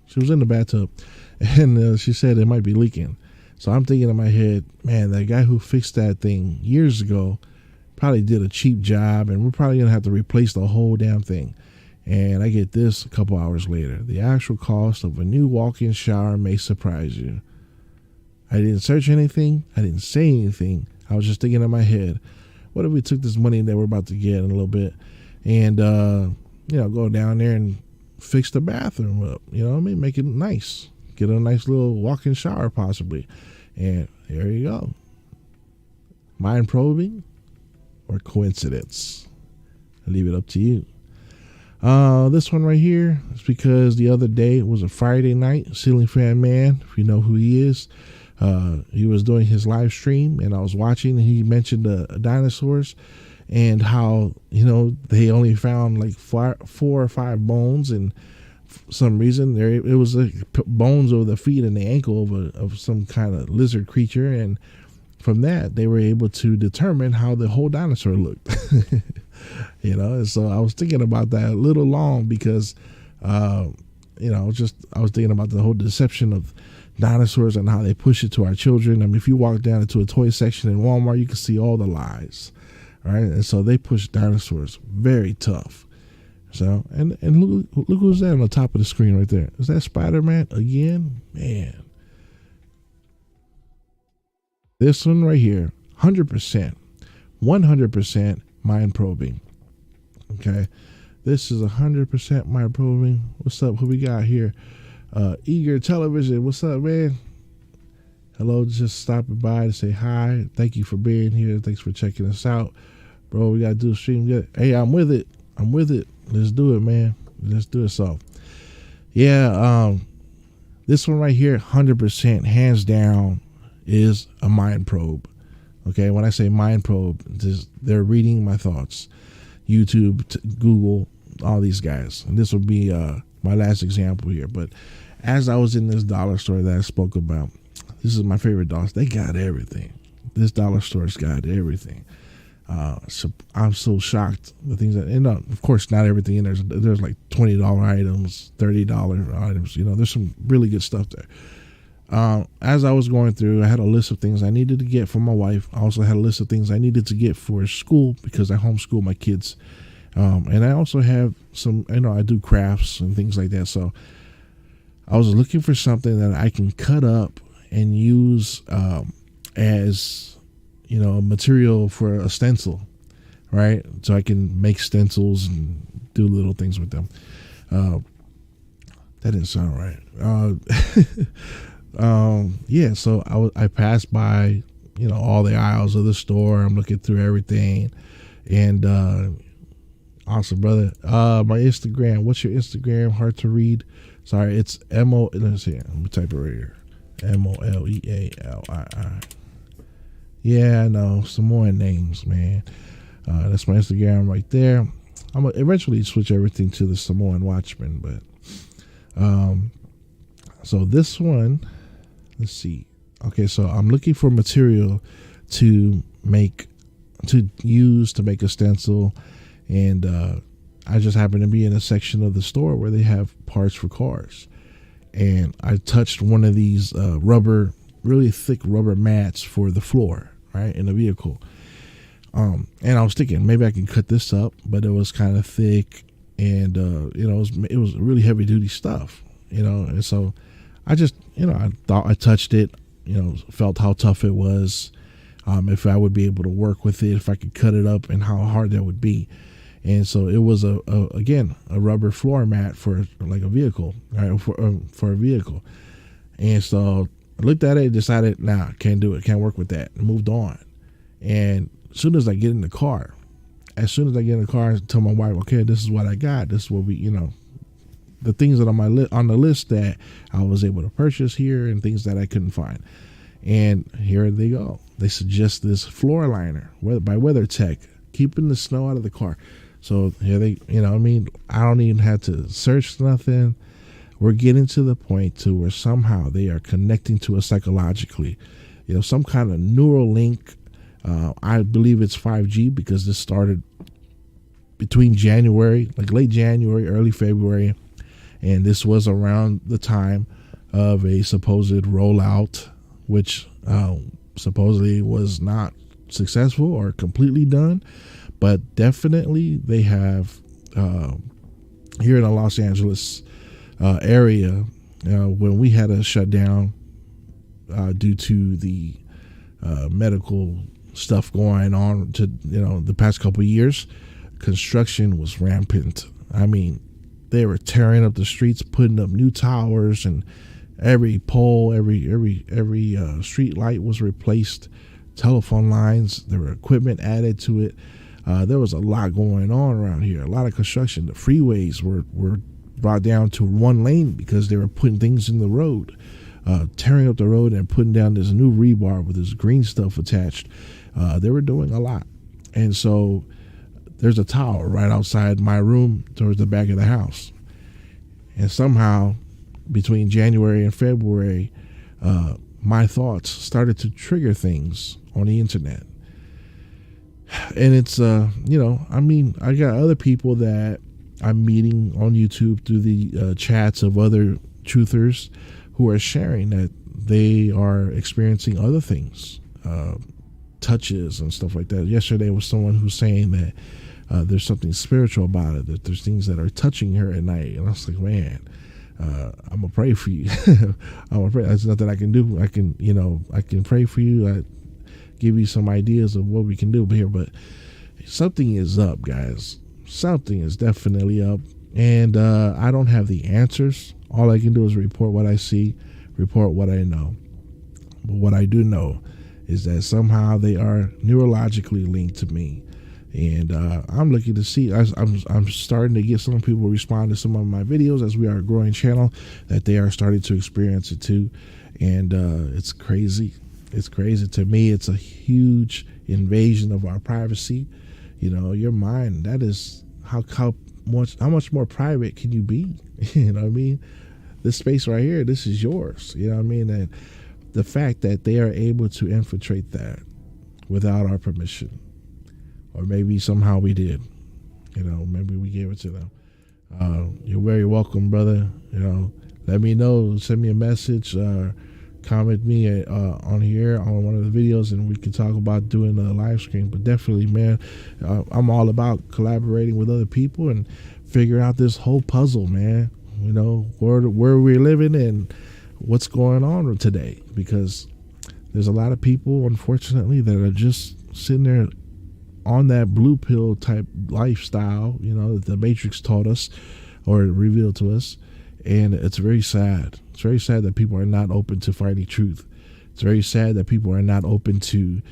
She was in the bathtub, and she said it might be leaking. So I'm thinking in my head, man, that guy who fixed that thing years ago probably did a cheap job, and we're probably going to have to replace the whole damn thing. And I get this a couple hours later. The actual cost of a new walk-in shower may surprise you. I didn't search anything. I didn't say anything. I was just thinking in my head, what if we took this money that we're about to get in a little bit and, go down there and fix the bathroom up, you know what I mean? Make it nice. Get a nice little walk-in shower possibly. And there you go. Mind probing or coincidence? I leave it up to you. This one right here is because the other day it was a Friday night. Ceiling Fan Man, if you know who he is, he was doing his live stream, and I was watching, and he mentioned dinosaurs and how, they only found like 4 or 5 bones, and for some reason it was like bones over the feet and the ankle of some kind of lizard creature, and from that they were able to determine how the whole dinosaur looked. And so I was thinking about that a little long because I was thinking about the whole deception of dinosaurs and how they push it to our children. I mean, if you walk down into a toy section in Walmart, you can see all the lies, right? And so they push dinosaurs very tough. So and look who's that on the top of the screen right there. Is that Spider-Man again? Man, this one right here, 100%, 100% mind probing. Okay, this is 100% mind probing. What's up? Who we got here? Eager Television. What's up, man? Hello, just stopping by to say hi. Thank you for being here. Thanks for checking us out, bro. We gotta do a stream good. Hey, I'm with it. Let's do it, man. Let's do it. So, yeah, this one right here, 100%, hands down, is a mind probe. Okay, when I say mind probe, they're reading my thoughts. YouTube, Google, all these guys. And this will be my last example here. But as I was in this dollar store that I spoke about, this is my favorite dollar store. They got everything. This dollar store's got everything. So I'm so shocked. The things that, and of course, not everything in there's like $20 items, $30 items. There's some really good stuff there. As I was going through, I had a list of things I needed to get for my wife. I also had a list of things I needed to get for school because I homeschool my kids. And I also have some, I do crafts and things like that. So I was looking for something that I can cut up and use as, material for a stencil, right? So I can make stencils and do little things with them. That didn't sound right. Yeah, so I passed by, all the aisles of the store. I'm looking through everything, and awesome, brother. My Instagram. What's your Instagram? Hard to read. Sorry, it's M-O. Let's see. Let me type it right here. MOLEALII. Yeah, I know. Samoan names, man. That's my Instagram right there. I'm gonna eventually switch everything to the Samoan Watchman, but so this one, let's see. Okay, so I'm looking for material to use to make a stencil, and I just happen to be in a section of the store where they have parts for cars, and I touched one of these really thick rubber mats for the floor, right, in the vehicle. And I was thinking maybe I can cut this up, but it was kind of thick, and it was really heavy duty stuff, and so I just I thought I touched it, felt how tough it was, if I would be able to work with it, if I could cut it up, and how hard that would be. And so it was a rubber floor mat for like a vehicle, right? For a vehicle. And so I looked at it and decided, nah, can't do it, can't work with that, and moved on. And as soon as I get in the car, I tell my wife, okay, this is what I got. This is what we, the things that are on the list that I was able to purchase here, and things that I couldn't find. And here they go. They suggest this floor liner by WeatherTech, keeping the snow out of the car. So here they, I don't even have to search nothing. We're getting to the point to where somehow they are connecting to us psychologically, some kind of neural link. I believe it's 5G, because this started between January, like late January, early February. And this was around the time of a supposed rollout, which supposedly was not successful or completely done. But definitely they have, here in the Los Angeles area, when we had a shutdown due to the medical stuff going on to the past couple of years, construction was rampant. I mean, they were tearing up the streets, putting up new towers, and every pole, every street light was replaced. Telephone lines, there were equipment added to it. There was a lot going on around here, a lot of construction. The freeways were brought down to one lane because they were putting things in the road, tearing up the road and putting down this new rebar with this green stuff attached. They were doing a lot. And so there's a tower right outside my room towards the back of the house. And somehow between January and February, my thoughts started to trigger things on the internet. And it's, I got other people that I'm meeting on YouTube through the chats of other truthers who are sharing that they are experiencing other things, touches and stuff like that. Yesterday was someone who's saying that there's something spiritual about it, that there's things that are touching her at night. And I was like, man, I'm gonna pray for you. I'm gonna pray. There's nothing I can do. I can pray for you. I give you some ideas of what we can do here, but something is up, guys. Something is definitely up, and I don't have the answers. All I can do is report what I see, report what I know. But what I do know is that somehow they are neurologically linked to me. And I'm looking to see, I'm starting to get some people respond to some of my videos as we are a growing channel, that they are starting to experience it too. And it's crazy. It's crazy. To me, it's a huge invasion of our privacy. Your mind, that is how much more private can you be? You know what I mean? This space right here, this is yours. You know what I mean? And the fact that they are able to infiltrate that without our permission, or maybe somehow we did, maybe we gave it to them. You're very welcome, brother. Let me know, send me a message, comment me on here on one of the videos, and we can talk about doing a live stream. But definitely, man, I'm all about collaborating with other people and figure out this whole puzzle, man. Where we're living and what's going on today, because there's a lot of people, unfortunately, that are just sitting there on that blue pill type lifestyle, that the Matrix taught us or revealed to us. And it's very sad. It's very sad that people are not open to finding truth. It's very sad that people are not open to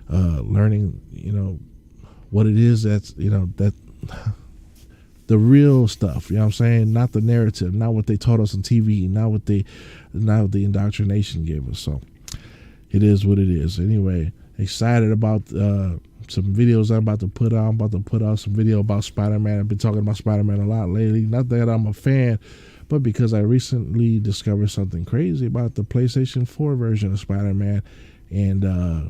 learning, what it is that's, that the real stuff, what I'm saying? Not the narrative, not what they taught us on TV, not what the indoctrination gave us. So it is what it is. Anyway, excited about some videos I'm about to put out. I'm about to put out some video about Spider-Man. I've been talking about Spider-Man a lot lately. Not that I'm a fan, but because I recently discovered something crazy about the PlayStation 4 version of Spider-Man. And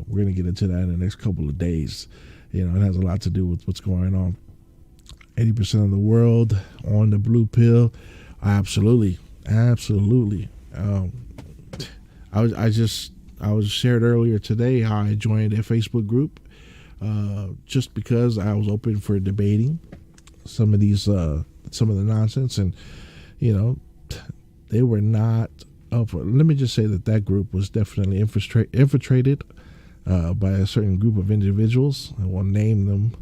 we're going to get into that in the next couple of days. It has a lot to do with what's going on. 80% of the world on the blue pill. Absolutely. I was shared earlier today how I joined a Facebook group just because I was open for debating some of the nonsense, and they were not up for. Let me just say that group was definitely infiltrated by a certain group of individuals. I won't name them,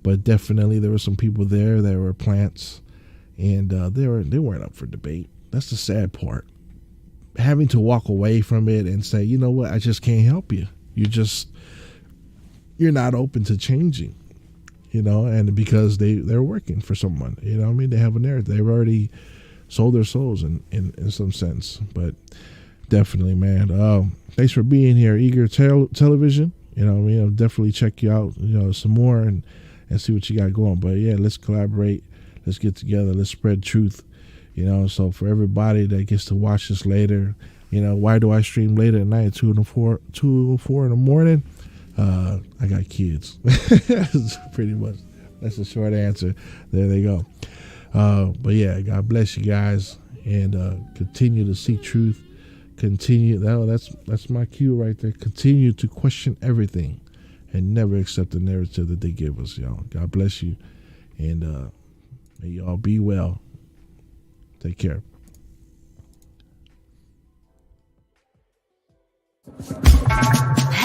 but definitely there were some people there that were plants, and they weren't up for debate. That's the sad part. Having to walk away from it and say, you know what, I just can't help you. You're not open to changing, and because they're working for someone, they have a narrative. They've already sold their souls in some sense. But definitely, man, thanks for being here, Eager Television. I'll definitely check you out, some more and see what you got going. But yeah, let's collaborate. Let's get together. Let's spread truth. So for everybody that gets to watch this later, why do I stream later at night, 2 or 4 in the morning? I got kids. Pretty much. That's the short answer. There they go. But yeah, God bless you guys, and continue to seek truth. Continue. That's my cue right there. Continue to question everything and never accept the narrative that they give us, y'all. God bless you, and may y'all be well. Take care. Hey.